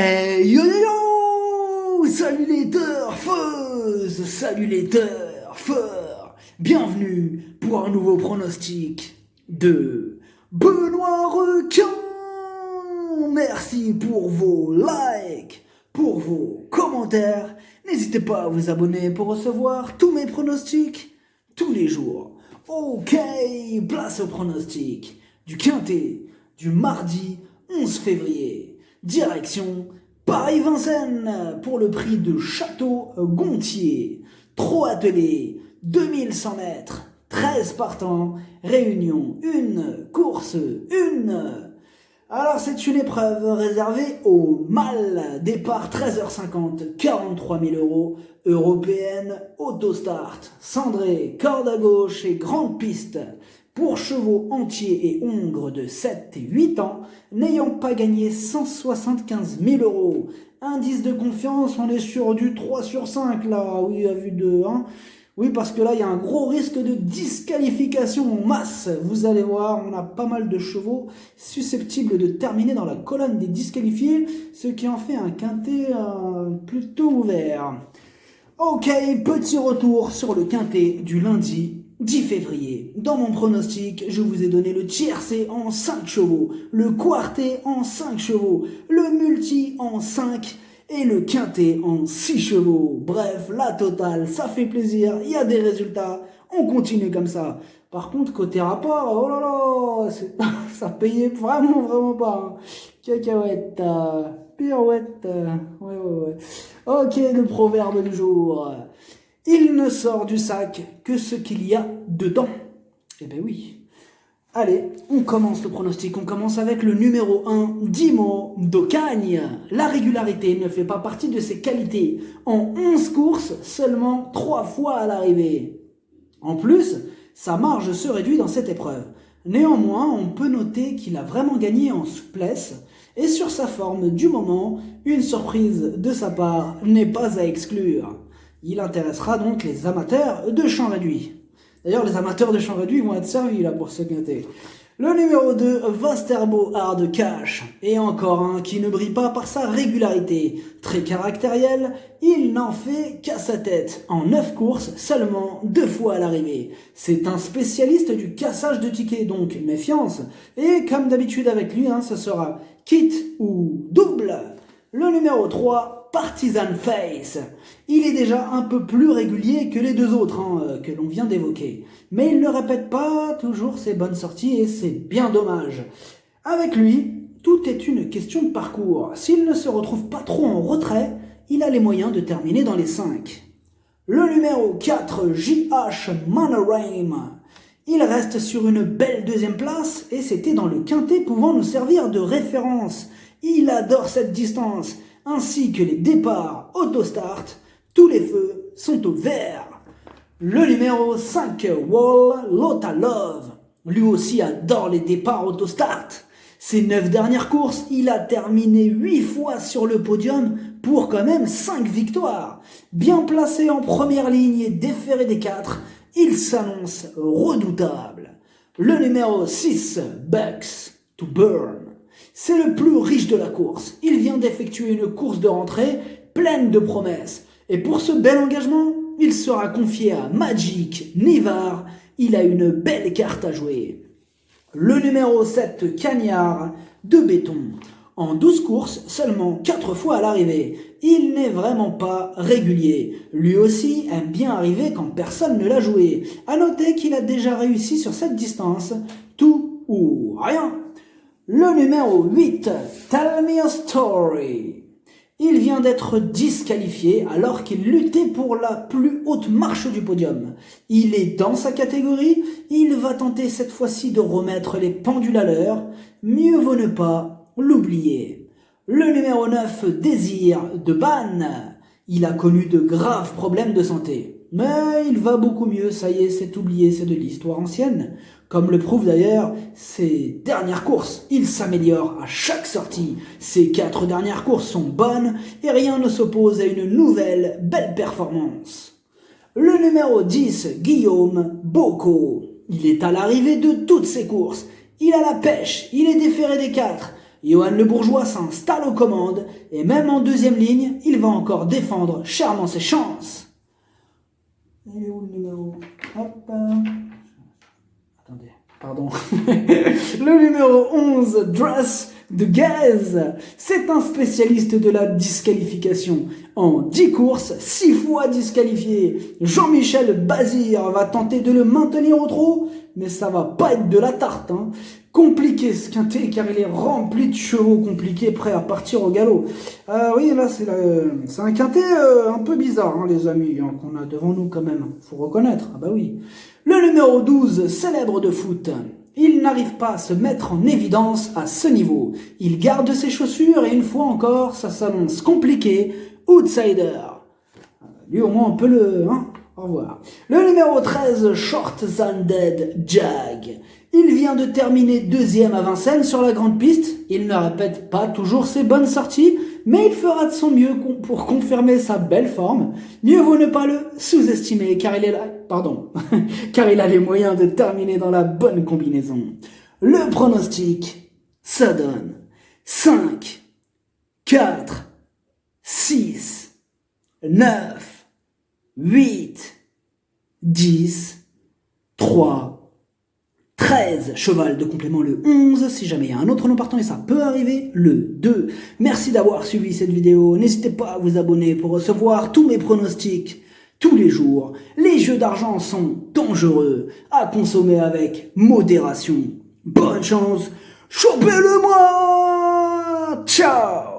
Hey yo yo yo! Salut les turfeuses! Salut les turfeurs! Bienvenue pour un nouveau pronostic de Benoît Requin! Merci pour vos likes, pour vos commentaires. N'hésitez pas à vous abonner pour recevoir tous mes pronostics tous les jours. Ok, place au pronostic du Quintet du mardi 11 février. Direction Paris-Vincennes pour le prix de Château-Gontier. Trot attelé, 2100 mètres, 13 partants, réunion 1, course 1. Alors c'est une épreuve réservée aux mâles. Départ 13h50, 43 000 €, européenne, autostart, cendré, corde à gauche et grande piste. Pour chevaux entiers et hongres de 7 et 8 ans, n'ayant pas gagné 175 000 €. Indice de confiance, on est sur du 3 sur 5 là, oui, à vue de 1. Oui, parce que là, il y a un gros risque de disqualification en masse. Vous allez voir, on a pas mal de chevaux susceptibles de terminer dans la colonne des disqualifiés, ce qui en fait un quintet plutôt ouvert. Ok, petit retour sur le quintet du lundi 10 février. Dans mon pronostic, je vous ai donné le tiercé en 5 chevaux, le quartet en 5 chevaux, le multi en 5 et le quintet en 6 chevaux. Bref, la totale, ça fait plaisir, il y a des résultats, on continue comme ça. Par contre, côté rapport, oh là là, ça payait vraiment pas. Hein. Cacahuète, pirouette, ouais. Ok, le proverbe du jour. Il ne sort du sac que ce qu'il y a dedans. Eh ben oui. Allez, on commence le pronostic. On commence avec le numéro 1, Dimo d'Ocagne. La régularité ne fait pas partie de ses qualités. En 11 courses, seulement 3 fois à l'arrivée. En plus, sa marge se réduit dans cette épreuve. Néanmoins, on peut noter qu'il a vraiment gagné en souplesse. Et sur sa forme du moment, une surprise de sa part n'est pas à exclure. Il intéressera donc les amateurs de champ réduit. D'ailleurs, les amateurs de champ réduit vont être servis là pour ce quintet. Le numéro 2, Vasterbo Hard Cash, et encore un qui ne brille pas par sa régularité. Très caractériel, il n'en fait qu'à sa tête. En 9 courses, seulement 2 fois à l'arrivée. C'est un spécialiste du cassage de tickets, donc méfiance. Et comme d'habitude avec lui, ce sera kit ou double. Le numéro 3, Partisan Face. Il est déjà un peu plus régulier que les deux autres que l'on vient d'évoquer. Mais il ne répète pas toujours ses bonnes sorties et c'est bien dommage. Avec lui, tout est une question de parcours. S'il ne se retrouve pas trop en retrait, il a les moyens de terminer dans les 5. Le numéro 4, JH Monorail. Il reste sur une belle deuxième place et c'était dans le quintet pouvant nous servir de référence. Il adore cette distance, ainsi que les départs autostart. Tous les feux sont au vert. Le numéro 5, Wall Lotta Love. Lui aussi adore les départs autostart. Ses 9 dernières courses, il a terminé 8 fois sur le podium pour quand même 5 victoires. Bien placé en première ligne et déféré des 4, il s'annonce redoutable. Le numéro 6, Bucks to Burn. C'est le plus riche de la course. Il vient d'effectuer une course de rentrée pleine de promesses. Et pour ce bel engagement, il sera confié à Magic Nivar. Il a une belle carte à jouer. Le numéro 7, Cagnard de Béton. En 12 courses, seulement 4 fois à l'arrivée. Il n'est vraiment pas régulier. Lui aussi aime bien arriver quand personne ne l'a joué. À noter qu'il a déjà réussi sur cette distance, tout ou rien. Le numéro 8, Tell Me a Story. Il vient d'être disqualifié alors qu'il luttait pour la plus haute marche du podium. Il est dans sa catégorie, il va tenter cette fois-ci de remettre les pendules à l'heure. Mieux vaut ne pas l'oublier. Le numéro 9, Désir de Bannes. Il a connu de graves problèmes de santé. Mais il va beaucoup mieux, ça y est, c'est oublié, c'est de l'histoire ancienne. Comme le prouvent d'ailleurs ses dernières courses, il s'améliore à chaque sortie. Ses 4 dernières courses sont bonnes et rien ne s'oppose à une nouvelle belle performance. Le numéro 10, Guillaume Bocco. Il est à l'arrivée de toutes ses courses. Il a la pêche, il est déféré des 4. Johan Le Bourgeois s'installe aux commandes et même en deuxième ligne, il va encore défendre chèrement ses chances. Il est où le numéro? Hop. Attendez, pardon. Le numéro 11, Dress de Gaz. C'est un spécialiste de la disqualification. En 10 courses, 6 fois disqualifié. Jean-Michel Bazir va tenter de le maintenir au trot, mais ça va pas être de la tarte. Compliqué ce quintet car il est rempli de chevaux compliqués prêts à partir au galop. Oui, là c'est un quintet un peu bizarre, les amis, qu'on a devant nous quand même. Faut reconnaître. Ah bah oui. Le numéro 12, célèbre de foot. Il n'arrive pas à se mettre en évidence à ce niveau. Il garde ses chaussures et une fois encore, ça s'annonce compliqué. Outsider. Lui au moins on peut le... Au revoir. Le numéro 13, Short Than Dead Jag. Il vient de terminer deuxième à Vincennes sur la grande piste. Il ne répète pas toujours ses bonnes sorties, mais il fera de son mieux pour confirmer sa belle forme. Mieux vaut ne pas le sous-estimer car il est là, car il a les moyens de terminer dans la bonne combinaison. Le pronostic, ça donne 5, 4, 6, 9, 8, 10, 3, 13, cheval de complément le 11, si jamais il y a un autre nom partant et ça peut arriver, le 2. Merci d'avoir suivi cette vidéo, n'hésitez pas à vous abonner pour recevoir tous mes pronostics tous les jours. Les jeux d'argent sont dangereux, à consommer avec modération. Bonne chance, chopez-le moi. Ciao.